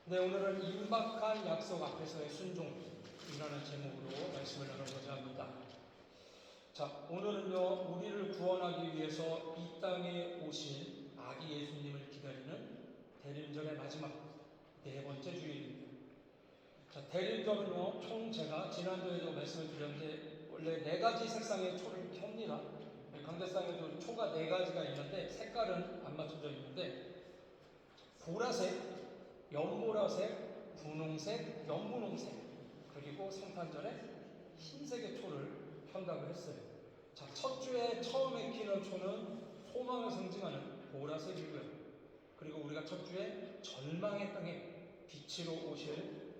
네, 오늘은 임박한 약속 앞에서의 순종이라는 제목으로 말씀을 나누고자 합니다. 자, 오늘은요, 우리를 구원하기 위해서 이 땅에 오신 아기 예수님을 기다리는 대림절의 마지막 네 번째 주일입니다. 자, 대림절은요, 총 제가 지난주에도 말씀을 드렸는데, 원래 네 가지 색상의 초를 켭니다. 강대상에도 초가 네 가지가 있는데, 색깔은 안 맞춰져 있는데, 보라색, 연보라색, 분홍색, 연분홍색, 그리고 성탄절에 흰색의 초를 켠다고 했어요. 자, 첫 주에 처음에 키는 초는 소망을 상징하는 보라색이고요. 그리고 우리가 첫 주에 절망의 땅에 빛으로 오실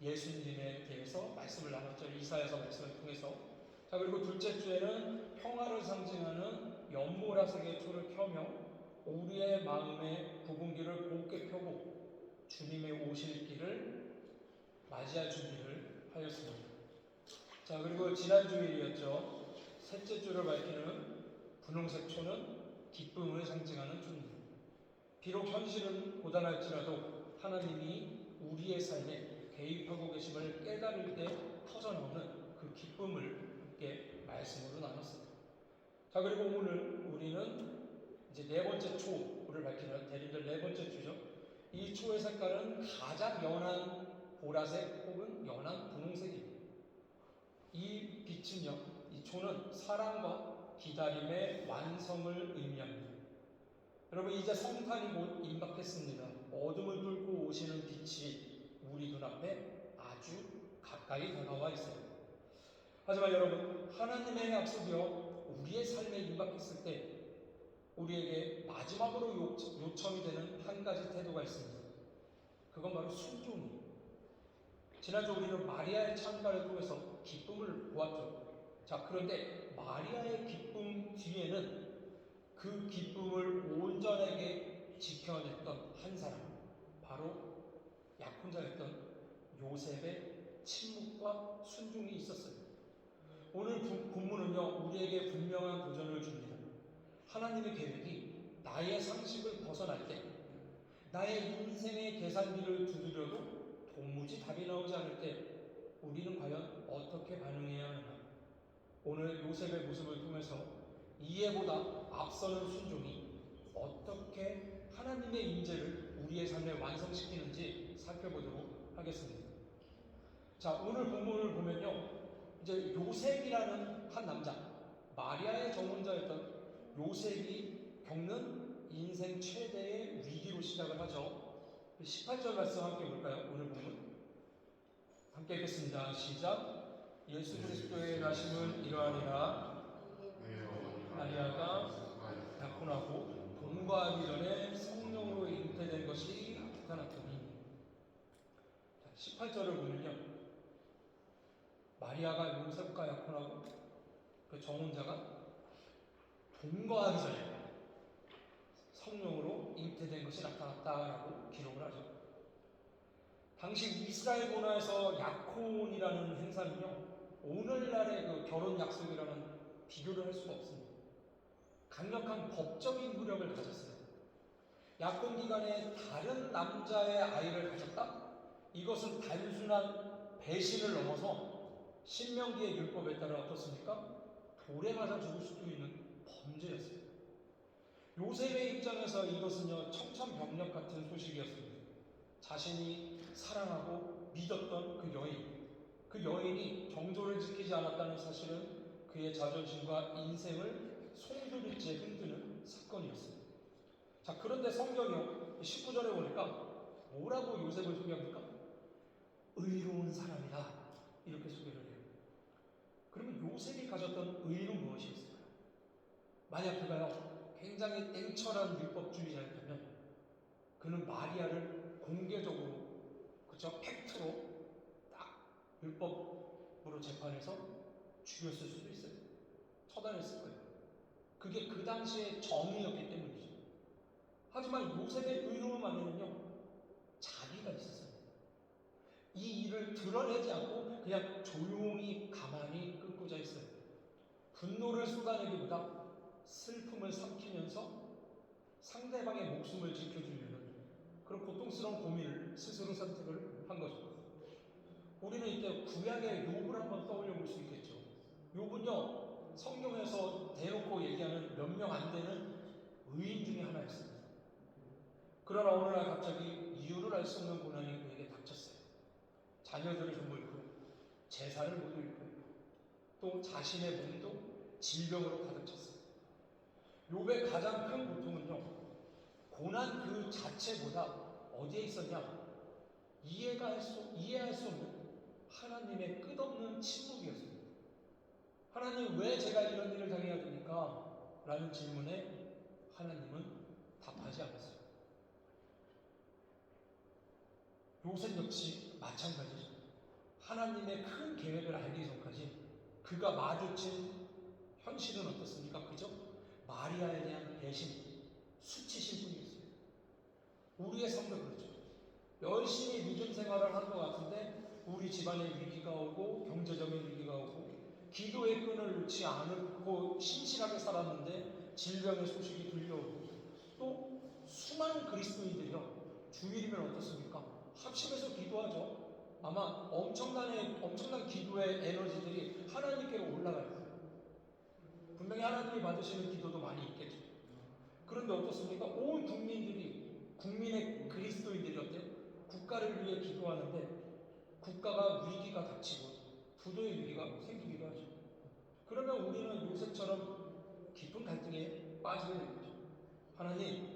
예수님에 대해서 말씀을 나눴죠. 이사야서 말씀을 통해서. 자, 그리고 둘째 주에는 평화를 상징하는 연보라색의 초를 켜며 우리의 마음의 부분기를 곱게 펴고 주님의 오실 길을 맞이할 준비를 하였습니다. 자, 그리고 지난 주일이었죠. 셋째 주를 밝히는 분홍색 초는 기쁨을 상징하는 초입니다. 비록 현실은 고단할지라도 하나님이 우리의 삶에 개입하고 계심을 깨달을 때 터져나오는 그 기쁨을 함께 말씀으로 나눴습니다. 자, 그리고 오늘 우리는 이제 네 번째 초를 밝히는 대림절 네 번째 주죠. 이 초의 색깔은 가장 연한 보라색 혹은 연한 분홍색입니다. 이 빛은요, 이 초는 사랑과 기다림의 완성을 의미합니다. 여러분, 이제 성탄이 곧 임박했습니다. 어둠을 뚫고 오시는 빛이 우리 눈앞에 아주 가까이 다가와 있어요. 하지만 여러분, 하나님의 약속이요, 우리의 삶에 임박했을 때 우리에게 마지막으로 요청이 되는 한 가지 태도가 있습니다. 그건 바로 순종이에요. 지난주 우리는 마리아의 찬가를 통해서 기쁨을 보았죠. 자, 그런데 마리아의 기쁨 뒤에는 그 기쁨을 온전하게 지켜냈던 한 사람, 바로 약혼자였던 요셉의 침묵과 순종이 있었어요. 오늘 본문은요, 우리에게 분명한 도전을 줍니다. 하나님의 계획이 나의 상식을 벗어날 때, 나의 인생의 계산기를 두드려도 도무지 답이 나오지 않을 때, 우리는 과연 어떻게 반응해야 하는가? 오늘 요셉의 모습을 통해서 이해보다 앞서는 순종이 어떻게 하나님의 인재를 우리의 삶에 완성시키는지 살펴보도록 하겠습니다. 자, 오늘 본문을 보면요, 이제 요셉이라는 한 남자, 마리아의 정혼자였던 요셉이 겪는 인생 최대의 위기로 시작을 하죠. 18절 말씀 함께 볼까요? 오늘 본문 함께 읽겠습니다. 시작. 예수 그리스도의 나심은 이러하니라. 마리아가 약혼하고 동거하기 전에 성령으로 잉태된 것이 나타났더니. 18절을 보면요, 마리아가 요셉과 약혼하고 그 정혼자가 동거하기 전에 성령으로 잉태된 것이 나타났다라고 기록을 하죠. 당시 이스라엘 문화에서 약혼이라는 행사는요, 오늘날의 그 결혼 약속이라는 비교를 할 수가 없습니다. 강력한 법적인 효력을 가졌어요. 약혼 기간에 다른 남자의 아이를 가졌다? 이것은 단순한 배신을 넘어서 신명기의 율법에 따라 어떻습니까? 돌에 맞아 죽을 수도 있는 범죄였어요. 요셉의 입장에서 이것은요, 청천벽력 같은 소식이었습니다. 자신이 사랑하고 믿었던 그 여인이 정조를 지키지 않았다는 사실은 그의 자존심과 인생을 송두리째 흔드는 사건이었습니다. 자, 그런데 성경이요, 19절에 보니까 뭐라고 요셉을 소개합니까? 의로운 사람이다, 이렇게 소개를 해요. 그러면 요셉이 가졌던 의는 무엇이었을까요? 만약 그가요, 굉장히 땡철한 율법주의자였다면 그는 마리아를 공개적으로, 그쵸, 팩트로 딱 율법으로 재판해서 죽였을 수도 있어요. 처단했을 거예요. 그게 그 당시의 정의였기 때문이죠. 하지만 요셉의 의로움 안에는요, 자비가 있었어요. 이 일을 드러내지 않고 그냥 조용히 가만히 끊고자 했어요. 분노를 쏟아내기보다 슬픔을 삼키면서 상대방의 목숨을 지켜주려는 그런 고통스러운 고민을 스스로 선택을 한 거죠. 우리는 이때 구약의 욥을 한번 떠올려 볼 수 있겠죠. 욥은요, 성경에서 대놓고 얘기하는 몇 명 안 되는 의인 중에 하나였습니다. 그러나 어느 날 갑자기 이유를 알 수 없는 고난이 그에게 닥쳤어요. 자녀들을 전부 잃고요, 재산을 모두 잃고요, 또 자신의 몸도 질병으로 가득 찼어요. 욥의 가장 큰 고통은요, 고난 그 자체보다 어디에 있었냐? 이해할 수 없는 하나님의 끝없는 침묵이었습니다. 하나님, 왜 제가 이런 일을 당해야 됩니까? 라는 질문에 하나님은 답하지 않았어요. 요셉 역시 마찬가지죠. 하나님의 큰 계획을 알기 전까지 그가 마주친 현실은 어떻습니까? 그죠? 마리아에 대한 배신, 수치심 뿐이었어요. 우리의 삶도 그렇죠. 열심히 믿음 생활을 한 것 같은데 우리 집안에 위기가 오고 경제적인 위기가 오고 기도의 끈을 놓지 않고 신실하게 살았는데 질병의 소식이 들려오고 또 수많은 그리스도인들이요, 주일이면 어떻습니까? 합심해서 기도하죠. 아마 엄청난 기도의 에너지들이 하나님께로 올라갈 거예요. 분명히 하나님이 받으시는 기도도 많이 있겠죠. 그런데 어떻습니까? 온 국민의 그리스도인들이 어때요? 국가를 위해 기도하는데 국가가 위기가 닥치고 부도의 위기가 생기기도 하죠. 그러면 우리는 요셉처럼 깊은 갈등에 빠지게 되겠죠. 하나님,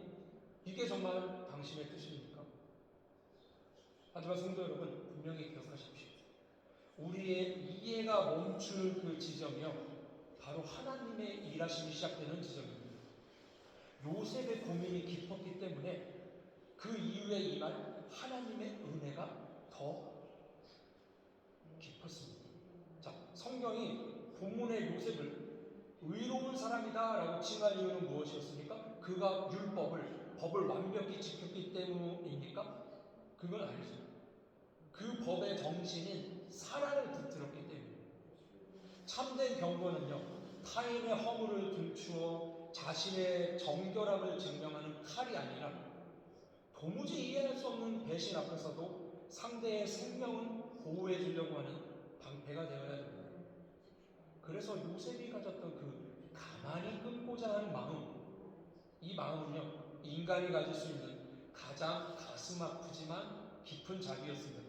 이게 정말 당신의 뜻입니까? 하지만 성도 여러분, 분명히 기억하십시오. 우리의 이해가 멈출 그 지점이요, 바로 하나님의 일하심이 시작되는 지점입니다. 요셉의 고민이 깊었기 때문에 그 이후에 임한 하나님의 은혜가 더 깊었습니다. 자, 성경이 본문의 요셉을 의로운 사람이다 라고 칭할 이유는 무엇이었습니까? 그가 법을 완벽히 지켰기 때문입니까? 그건 아니죠. 그 법의 정신인 사랑을 붙들었기 때문에. 참된 경건은요, 타인의 허물을 들추어 자신의 정결함을 증명하는 칼이 아니라 도무지 이해할 수 없는 배신 앞에서도 상대의 생명은 보호해 주려고 하는 방패가 되어야 됩니다. 그래서 요셉이 가졌던 그 가만히 끊고자 하는 마음, 이 마음은요, 인간이 가질 수 있는 가장 가슴 아프지만 깊은 자비였습니다.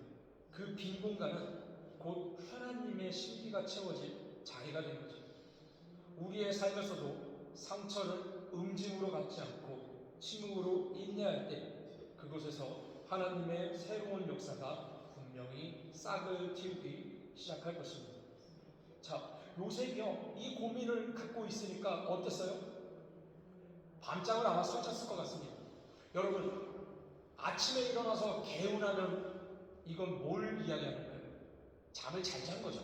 그 빈 공간은 곧 하나님의 신비가 채워질 자리가 된 거죠. 우리의 삶에서도 상처를 응징으로 갖지 않고 침묵으로 인내할 때 그곳에서 하나님의 새로운 역사가 분명히 싹을 틔우기 시작할 것입니다. 자, 요셉이요, 이 고민을 갖고 있으니까 어땠어요? 밤잠을 아마 설쳤을 것 같습니다. 여러분, 아침에 일어나서 개운하면 이건 뭘 이야기하는 거예요? 잠을 잘 잔 거죠.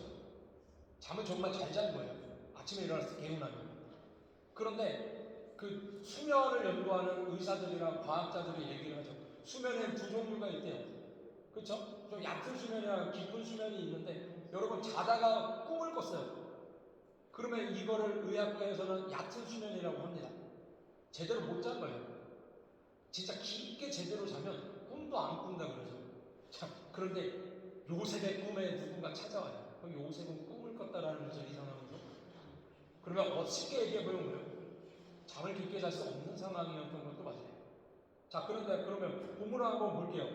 잠을 정말 잘 잔 거예요. 아침에 일어나서 개운하면. 그런데 그 수면을 연구하는 의사들이랑 과학자들이 얘기를 하죠. 수면엔 두 종류가 있대요. 그렇죠? 좀 얕은 수면이랑 깊은 수면이 있는데 여러분, 자다가 꿈을 꿨어요. 그러면 이거를 의학계에서는 얕은 수면이라고 합니다. 제대로 못 잔 거예요. 진짜 깊게 제대로 자면 꿈도 안 꾼다 그러죠. 자, 그런데 요셉의 꿈에 누군가 찾아와요. 그럼 요셉은 꿈을 꿨다라는 거죠. 이상한 거죠. 그러면 쉽게 얘기해보면 뭐예요? 잠을 깊게 잘 수 없는 상황이었던 것도 맞아요. 자, 그런데 그러면 본문을 한번 볼게요.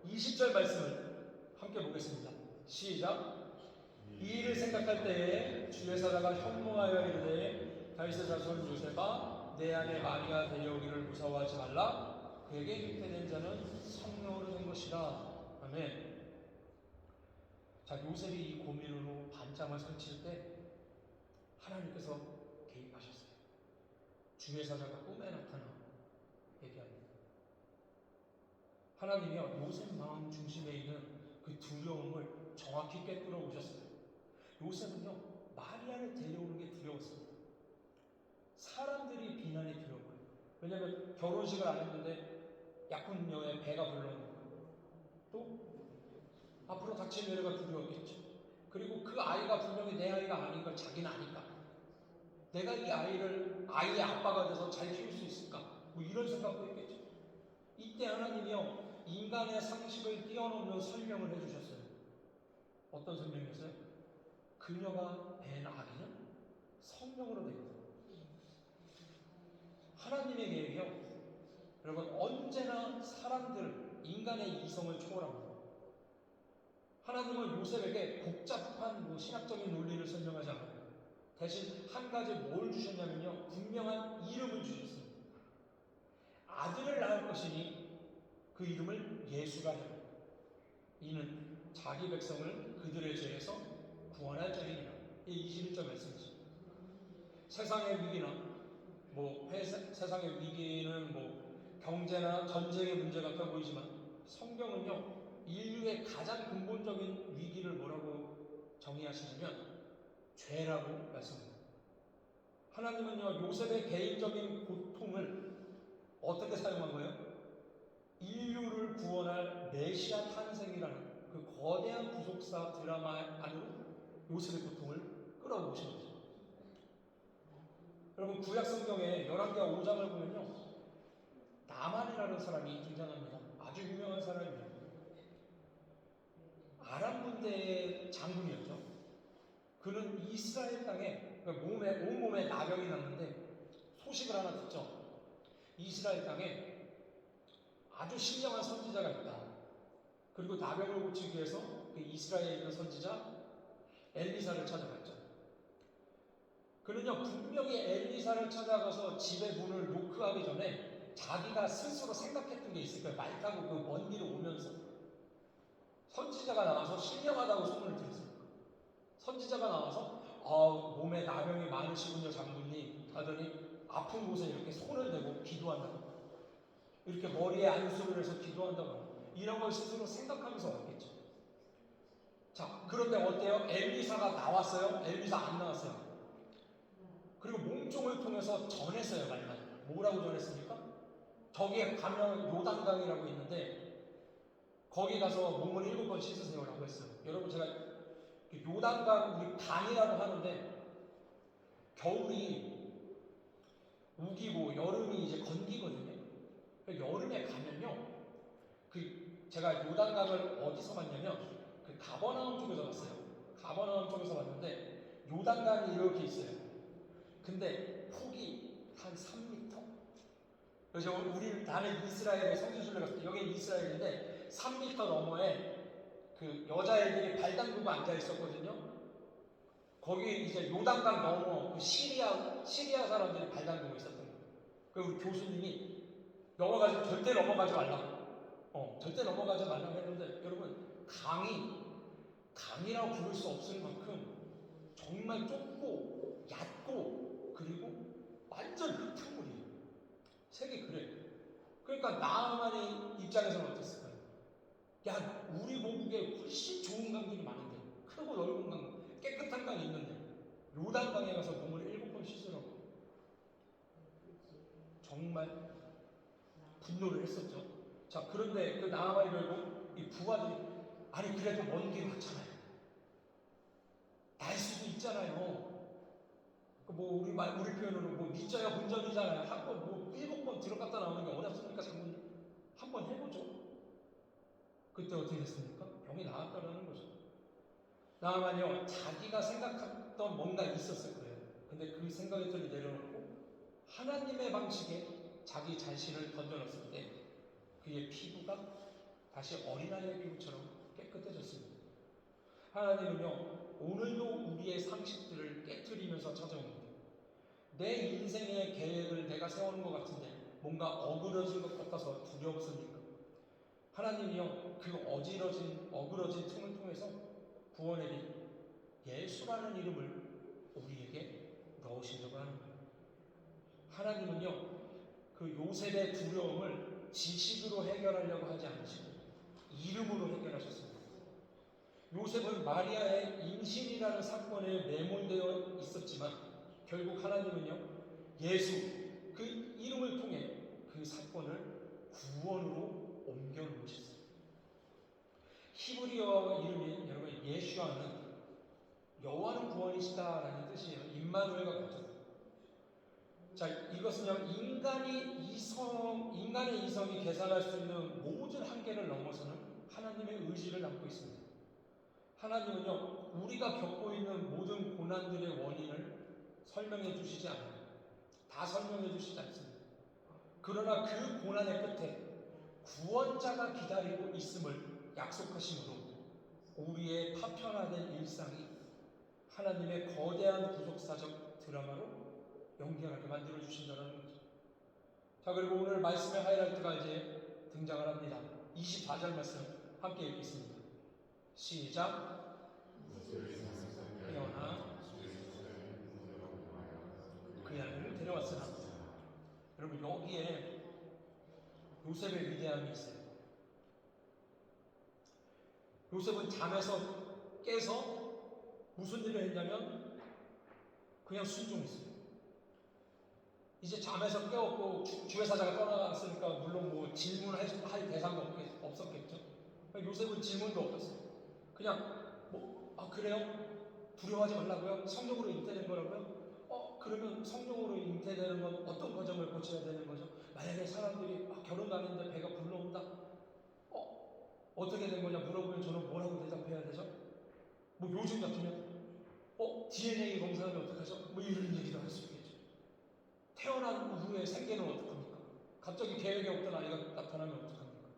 20절 말씀을 함께 보겠습니다. 시작. 이 일을 생각할 때에 주의 사자가 현몽하여 이르되 다윗의 자손 요셉아, 내 안에 마리아 데려오기를 무서워하지 말라. 그에게 잉태된 자는 성령으로 된 것이라. 아멘. 자, 요셉이 이 고민으로 밤잠을 설칠 때 하나님께서 개입하셨어요. 주의 사자가 꿈에 나타나 얘기합니다. 하나님이요, 요셉 마음 중심에 있는 그 두려움을 정확히 꿰뚫어 오셨어요. 요셉은요, 마리아를 데려오는 게 두려웠습니다. 사람들이 비난이 두려워요. 왜냐하면 결혼식을 안 했는데 약혼녀의 배가 불러오는 거예요. 또 앞으로 닥칠 미래가 두려웠겠죠. 그리고 그 아이가 분명히 내 아이가 아닌 걸 자기는 아니까 내가 이 아이의 아빠가 돼서 잘 키울 수 있을까? 뭐 이런 생각도 했겠죠. 이때 하나님이요, 인간의 상식을 뛰어넘는 설명을 해주셨어요. 어떤 설명이었어요? 그녀가 뵌 아기는 성령으로 되거든요. 하나님의 계획이요. 여러분, 언제나 사람들, 인간의 이성을 초월합니다. 하나님은 요셉에게 복잡한 신학적인 논리를 설명하지 않아요. 대신 한 가지 뭘 주셨냐면요, 분명한 이름을 주셨습니다. 아들을 낳을 것이니 그 이름을 예수라 해요. 이는 자기 백성을 그들의 죄에서 구원할 자이니라. 이 21절 말씀이죠. 세상의 위기나 세상의 위기는 경제나 전쟁의 문제 같아 보이지만 성경은요, 인류의 가장 근본적인 위기를 뭐라고 정의하시냐면 죄라고 말씀합니다. 하나님은요, 요셉의 개인적인 고통을 어떻게 사용한 거예요? 인류를 구원할 메시아 탄생이라는 그 거대한 구속사 드라마 안으로 요셉의 고통을 끌어오신 거죠. 여러분, 구약 성경에 열왕기하 5장을 보면요, 나만이라는 사람이 등장합니다. 아주 유명한 사람이에요. 아람 군대의 장군이었죠. 그는 이스라엘 땅에 온몸에 나병이 났는데 소식을 하나 듣죠. 이스라엘 땅에 아주 신령한 선지자가 있다. 그리고 나병을 고치기 위해서 그 이스라엘에 있는 선지자 엘리사를 찾아갔죠. 그는요, 분명히 엘리사를 찾아가서 집의 문을 노크하기 전에 자기가 스스로 생각했던 게 있을 거예요. 말 타고 그 먼 길을 오면서 선지자가 나와서 신령하다고 소문을 들었어요. 선지자가 나와서 몸에 나병이 많으시군요, 장군님 하더니 아픈 곳에 이렇게 손을 대고 기도한다고, 이렇게 머리에 안수를 해서 기도한다고, 이런 걸 스스로 생각하면서 왔겠죠. 자, 그런데 어때요? 엘리사가 나왔어요? 엘리사 안 나왔어요? 그리고 몸종을 통해서 전했어요, 말만. 뭐라고 전했습니까? 저기에 가면 요단강이라고 있는데 거기 가서 몸을 7번 씻으세요라고 했어요. 여러분, 제가 요단강, 우리 강이라고 하는데 겨울이 우기고 여름이 이제 건기거든요. 여름에 가면요, 제가 요단강을 어디서 봤냐면 그 가버나움 쪽에서 봤어요. 가버나움 쪽에서 봤는데 요단강이 이렇게 있어요. 근데 폭이 한 3m? 그래서 나는 이스라엘에 성지순례 갔을 때, 여기 이스라엘인데 3m 너머에 그 여자애들이 발 담그고 앉아 있었거든요. 거기 이제 요단강 넘어 그 시리아 사람들이 발 담그고 있었던 거예요. 그리고 우리 교수님이 절대 넘어가지 말라고. 절대 넘어가지 말라고 했는데, 여러분, 강이라고 부를 수 없을 만큼 정말 좁고 얕고 그리고 완전 흙탕물이에요. 색이 그래. 그러니까 나만의 입장에서는 어땠을까요? 야, 우리 모국에 훨씬 좋은 강들이 많은데, 크고 넓은 강, 깨끗한 강이 있는데 요단강에 가서 몸을 7번 씻으라고 정말 분노를 했었죠. 자, 그런데 그 나아만이 결국 이 부하들이, 아니 그래도 먼 길 왔잖아요. 날 수도 있잖아요. 우리 표현으로 밑져야 본전이잖아요. 한 번 7번 들어갔다 나오는 게 어렵습니까, 장군님? 한번 해보죠. 그때 어떻게 됐습니까? 병이 나았다라는 거죠. 나아만요, 자기가 생각했던 뭔가 있었을 거예요. 근데 그 생각들을 내려놓고 하나님의 방식에 자기 자신을 던져놨을 때 그의 피부가 다시 어린아이의 피부처럼 깨끗해졌습니다. 하나님은요, 오늘도 우리의 상식들을 깨트리면서 찾아옵니다. 내 인생의 계획을 내가 세우는 것 같은데 뭔가 어그러진 것 같아서 두렵습니까? 하나님이요, 그 어그러진 틈을 통해서 구원의 길, 예수라는 이름을 우리에게 넣으시려고 하는 거예요. 하나님은요, 그 요셉의 두려움을 지식으로 해결하려고 하지 않으시고 이름으로 해결하셨습니다. 요셉은 마리아의 임신이라는 사건에 매몰되어 있었지만 결국 하나님은요, 예수, 그 이름을 통해 그 사건을 구원으로 옮겨 놓으셨어요. 히브리어 이름이 여러분 예슈아는 여호와는 구원이시다라는 뜻이에요. 임마누엘과 같은. 자, 이것은요, 인간의 이성이 계산할 수 있는 모든 한계를 것은 하나님의 의지를 담고 있습니다. 하나님은요, 우리가 겪고 있는 모든 고난들의 원인을 설명해 주시지 않아요. 다 설명해 주시지 않습니다. 그러나 그 고난의 끝에 구원자가 기다리고 있음을 약속하심으로 우리의 파편화된 일상이 하나님의 거대한 구속사적 드라마로 연결하게 만들어 주신다는 거죠. 자, 그리고 오늘 말씀의 하이라이트가 이제 등장을 합니다. 24절 말씀 함께 읽겠습니다. 시작. 깨어나 그 아이를 데려왔으나. 여러분, 여기에 요셉의 위대함이 있어요. 요셉은 잠에서 깨서 무슨 일을 했냐면 그냥 순종했어요. 이제 잠에서 깨웠고 주회사자가 떠나갔으니까 물론 뭐 질문할 대상도 없었겠죠. 요셉은 질문도 없었어요. 그냥 그래요? 두려워하지 말라고요? 성령으로 잉태된 거라고요? 그러면 성령으로 잉태되는 건 어떤 과정을 거쳐야 되는 거죠? 만약에 사람들이 결혼도 안 했는데 배가 불러온다? 어떻게 된 거냐 물어보면 저는 뭐라고 대답해야 되죠? 요즘 같으면 DNA 검사하면 어떡하죠? 이런 얘기도 할 수 있겠죠. 태어난 후에 생계는 어떡합니까? 갑자기 계획에 없던 아이가 나타나면 어떡합니까?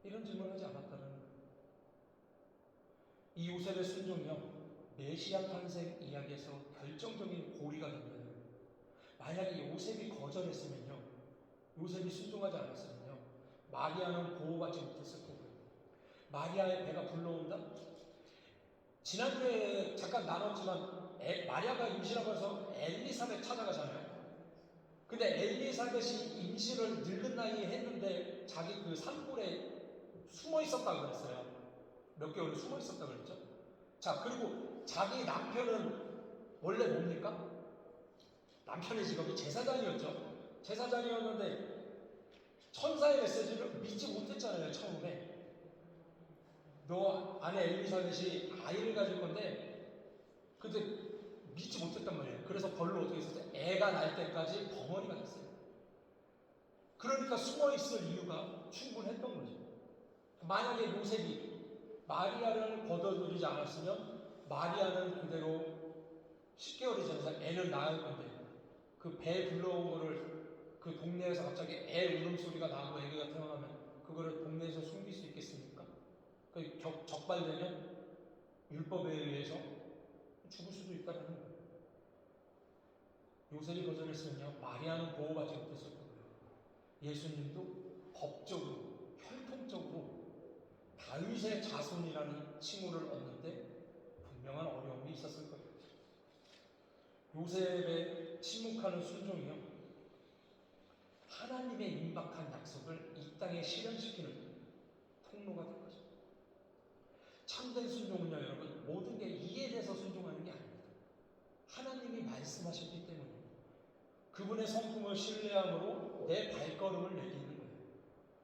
이런 질문을 하지 않았다는 거예요. 이 요셉의 순종이요, 메시아 탄생 이야기에서 결정적인 고리가 됩니다. 만약에 요셉이 거절했으면요, 요셉이 순종하지 않았으면요, 마리아는 보호받지 못했을 거고요. 마리아의 배가 불러온다? 지난주에 잠깐 나눴지만 마리아가 임신하고 해서 엘리사벳 찾아가잖아요. 근데 엘리사벳이 임신을 늙은 나이에 했는데 자기 그 산골에 숨어 있었다고 그랬어요. 몇 개월 숨어 있었다고 그랬죠. 자, 그리고 자기 남편은 원래 뭡니까? 남편의 직업이 제사장이었죠. 제사장이었는데 천사의 메시지를 믿지 못했잖아요, 처음에. 너 아내 엘리사벳이 아이를 가질 건데 근데 믿지 못했단 말이에요. 그래서 벌로 어떻게 했었어요? 애가 날 때까지 벙어리가 됐어요. 그러니까 숨어있을 이유가 충분했던 거죠. 만약에 요셉이 마리아를 거둬들이지 않았으면 마리아는 그대로 10개월이 지나서 애는 낳을 건데 그 배 불러온 거를 그 동네에서 갑자기 애 울음소리가 나고 애기가 태어나면 그거를 동네에서 숨길 수 있겠습니까? 적발되면 율법에 의해서 죽을 수도 있다는 거예요. 요셉이 거절했으면요, 마리아는 보호받지 못했을 거고요. 예수님도 법적으로, 혈통적으로 다윗의 자손이라는 칭호를 얻는데 분명한 어려움이 있었을 거예요. 요셉의 침묵하는 순종이요, 하나님의 임박한 약속을 이 땅에 실현시키는 통로가 된 거죠. 참된 순종은요, 여러분, 모든 게 이해돼서 순종하는 게 아닙니다. 하나님이 말씀하셨기 때문에 그분의 성품을 신뢰함으로 내 발걸음을 내딛는 거예요.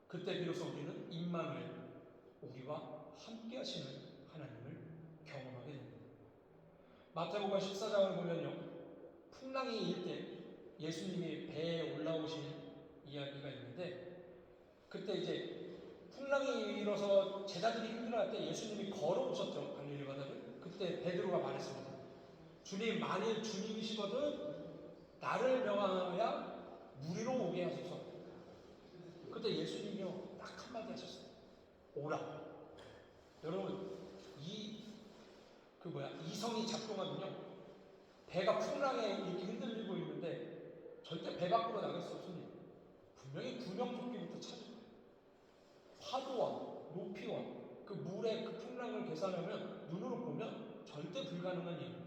그때 비로소 우리는 임마누엘, 우리와 함께 하시는 하나님을 경험하게 됩니다. 마태복음 14장을 보면요, 풍랑이 일 때 예수님이 배에 올라오신 이야기가 있는데, 그때 이제 풍랑이 일어서 제자들이 힘들어할 때 예수님이 걸어오셨죠, 갈릴리 바다를. 그때 베드로가 말했습니다. 주님, 만일 주님이시거든 나를 명하여 무리로 오게 하소서. 그때 예수님이요, 딱 한마디 하셨어요. 오라. 여러분, 이성이 작동하면요, 배가 풍랑에 이렇게 흔들리고 있는데 절대 배 밖으로 나갈 수 없습니다. 분명히 구명조끼부터 찾을 거예요. 파도와 높이와 그 물의 그 풍랑을 계산하면, 눈으로 보면 절대 불가능한 일입니다.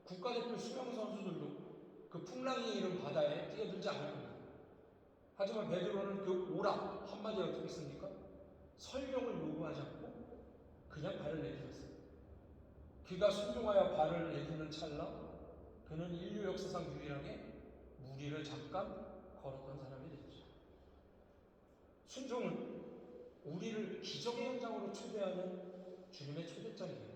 국가대표 수영 선수들도 그 풍랑이 이른 바다에 뛰어들지 않을 겁니다. 하지만 베드로는 그 오라 한마디에 어떻게 씁니까? 설명을 요구하지 않고 그냥 발을 내딛었어요. 그가 순종하여 발을 내딛는 찰나 그는 인류 역사상 유일하게 무리를 잠깐 걸었던 사람이 됐죠. 순종은 우리를 기적의 현장으로 초대하는 주님의 초대장이에요.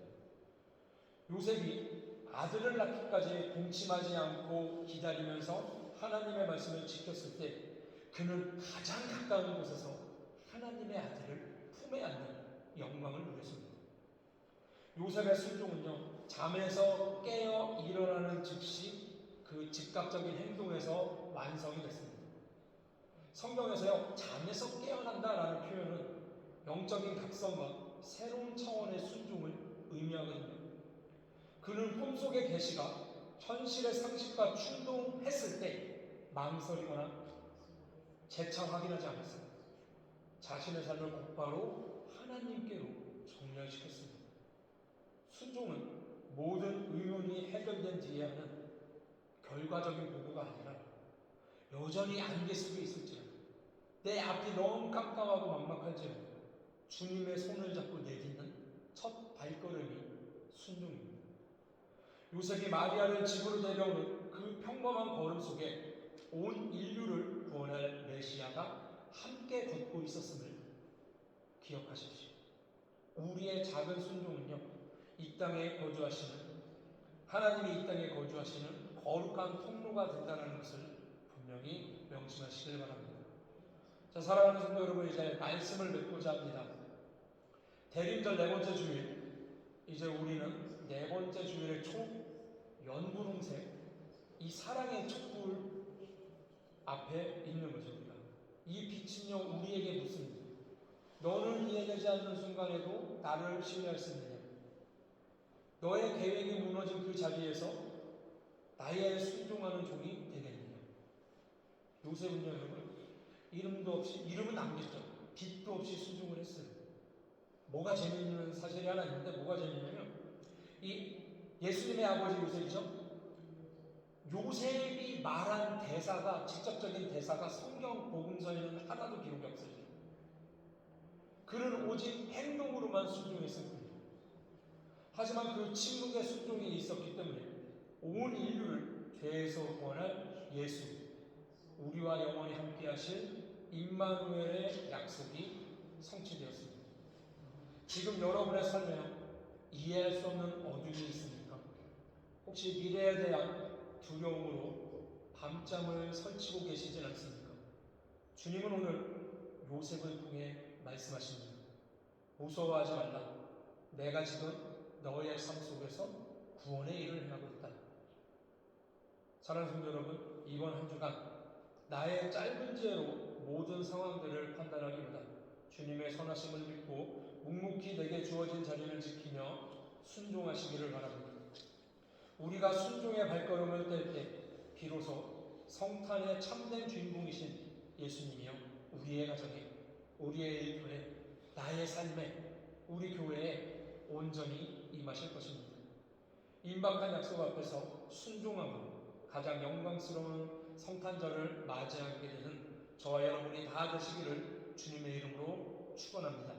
요셉이 아들을 낳기까지 동침하지 않고 기다리면서 하나님의 말씀을 지켰을 때 그는 가장 가까운 곳에서 하나님의 아들을 품에 안는 영광을 누렸습니다. 요셉의 순종은요, 잠에서 깨어 일어나는 즉시 그 즉각적인 행동에서 완성이 됐습니다. 성경에서요, 잠에서 깨어난다라는 표현은 영적인 각성과 새로운 차원의 순종을 의미하거든요. 그는 꿈속의 계시가 현실의 상식과 충동했을 때 망설이거나 재차 확인하지 않았습니다. 자신의 삶을 곧바로 하나님께로 정렬시켰습니다. 순종은 모든 의문이 해결된 뒤에 하는 결과적인 보고가 아니라 여전히 안개 속에 있을지라도 내 앞이 너무 깜깜하고 막막할지라도 주님의 손을 잡고 내딛는 첫 발걸음이 순종입니다. 요셉이 마리아를 집으로 데려오는 그 평범한 걸음 속에 온 인류를 구원할 메시아가 함께 걷고 있었음을 기억하십시오. 우리의 작은 순종은요, 이 땅에 거주하시는 하나님이 이 땅에 거주하시는 거룩한 통로가 된다는 것을 분명히 명심하시길 바랍니다. 자, 사랑하는 성도 여러분, 이제 말씀을 맺고자 합니다. 대림절 네 번째 주일, 이제 우리는 네 번째 주일의 초 연분홍색 이 사랑의 촛불 앞에 있는 거죠. 우리가 이 빛은요 우리에게 묻습니다. 너는 이해되지 않는 순간에도 나를 신뢰할 수 있느냐? 너의 계획이 무너진 그 자리에서 나의 순종하는 종이 되겠느냐? 요셉은요 여러분, 이름도 없이, 이름은 남겼죠. 빛도 없이 순종을 했어요. 뭐가 재미있는 사실이 하나 있는데, 뭐가 재미있냐면 이 예수님의 아버지 요셉이죠. 요셉이 말한 대사가, 직접적인 대사가 성경 복음서에는 하나도 기록이 없어요. 그는 오직 행동으로만 순종했을 뿐이에요. 하지만 그 침묵의 순종이 있었기 때문에 온 인류를 죄에서 구원할 예수, 우리와 영원히 함께 하실 임마누엘의 약속이 성취되었습니다. 지금 여러분의 삶에 이해할 수 없는 어둠이 있습니까? 혹시 미래에 대한 두려움으로 밤잠을 설치고 계시진 않습니까? 주님은 오늘 요셉을 통해 말씀하십니다. 무서워하지 말라. 내가 지금 너의 삶 속에서 구원의 일을 행하고 있다. 사랑하는 성도 여러분, 이번 한 주간 나의 짧은 지혜로 모든 상황들을 판단하기보다 주님의 선하심을 믿고 묵묵히 내게 주어진 자리를 지키며 순종하시기를 바랍니다. 우리가 순종의 발걸음을 뗄 때 비로소 성탄의 참된 주인공이신 예수님이요, 우리의 가정에, 우리의 일터에, 나의 삶에, 우리 교회에 온전히 임하실 것입니다. 임박한 약속 앞에서 순종하고 가장 영광스러운 성탄절을 맞이하게 되는 저와 여러분이 다 되시기를 주님의 이름으로 축원합니다.